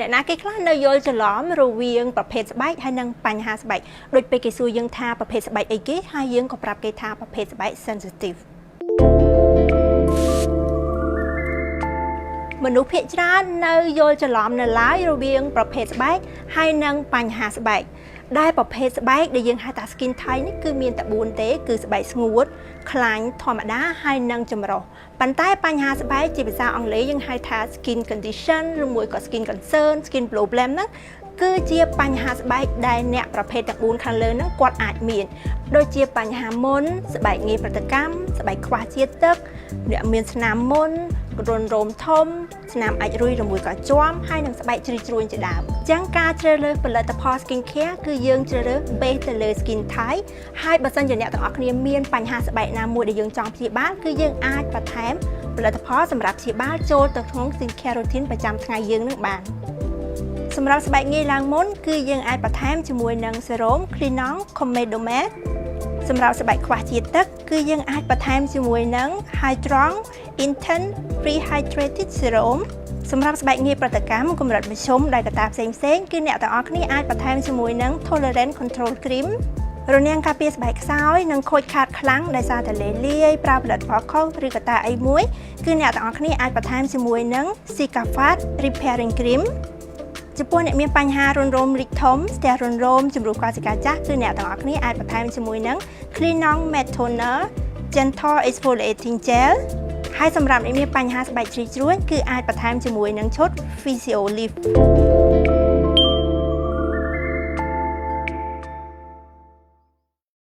แต่ណាគេខ្លះនៅយល់ច្រឡំរវាងប្រភេទស្បែកហើយនិងបញ្ហាស្បែកដូចពេលគេសួរយើងថាប្រភេទស្បែកអីគេហើយយើងក៏ប្រាប់គេថាប្រភេទស្បែក sensitive មនុស្សភាគច្រើននៅយល់ច្រឡំនៅឡើយរវាងប្រភេទស្បែកហើយនិងបញ្ហាស្បែកដែលប្រភេទស្បែកដែលយើងហៅថា skin type នេះគឺមានតែ4ទេគឺស្បែកស្ងួតខ្លាញ់ធម្មតាហើយនិងចម្រុះប៉ុន្តែបញ្ហាស្បែកជាភាសាអង់គ្លេសយើងហៅថា skin condition ឬមួយក៏ skin concern skin problem ហ្នឹងគឺជាបញ្ហាស្បែកដែលអ្នកប្រភេទទាំង4ខាងលើហ្នឹងគាត់អាចមានដូចជាបញ្ហាមុនស្បែកងាយប្រតិកម្មស្បែកខ្វះជាតិទឹកអ្នកមានស្នាមមុនរនរោមធំស្នាមអាចរុយឬមួយក៏ជាំហើយនឹងស្បែកជ្រីជ្រួញជាដើមអញ្ចឹងការជ្រើសរើសផលិតផល skin care គឺយើងជ្រើសរើស base ទៅលើ skin type ហើយបើសិនជាអ្នកទាំងអស់គ្នាមានបញ្ហាស្បែកណាមួយដែលយើងចង់ព្យាបាលគឺយើងអាចបន្ថែមផលិតផលសម្រាប់ព្យាបាលចូលទៅក្នុង skin care routine ប្រចាំថ្ងៃយើងនឹងបានសម្រាប់ស្បែកងាយឡើងមុនគឺយើងអាចបន្ថែមជាមួយនឹង serum Clinong Comedomet សម្រាប់ស្បែកខ្វះជាតិទឹកគឺយើងអាចបន្ថែមជាមួយនឹង Hydrong Intense Rehydrated Serum សម្រាប់ស្បែកងាយប្រតិកម្មកម្រិតមធ្យមដែលកត្តាផ្សេងៗគឺអ្នកទាំងអស់គ្នាអាចបន្ថែមជាមួយនឹង Tolerance Control Cream រនាំងការពារស្បែកខ្សោយនិងខូចខាតខ្លាំងដោយសារតែលេលាយប្រើផលិតផលខុសឬកត្តាអីមួយគឺអ្នកទាំងអស់គ្នាអាចបន្ថែមជាមួយនឹង Sikafat Repairing Creamចំពោះអ្នកមានបញ្ហារនរោមរីកធំស្ទះរនរោមជំរុះកោសិកាចាស់គឺអ្នកទាំងអស់គ្នាអាចបន្ថែមជាមួយនឹង Clinong Matte Toner Gentle Exfoliating Gel ហើយសម្រាប់អ្នកមានបញ្ហាស្បែកជ្រីជ្រួញគឺអាចបន្ថែមជាមួយនឹងឈុត Physio Lift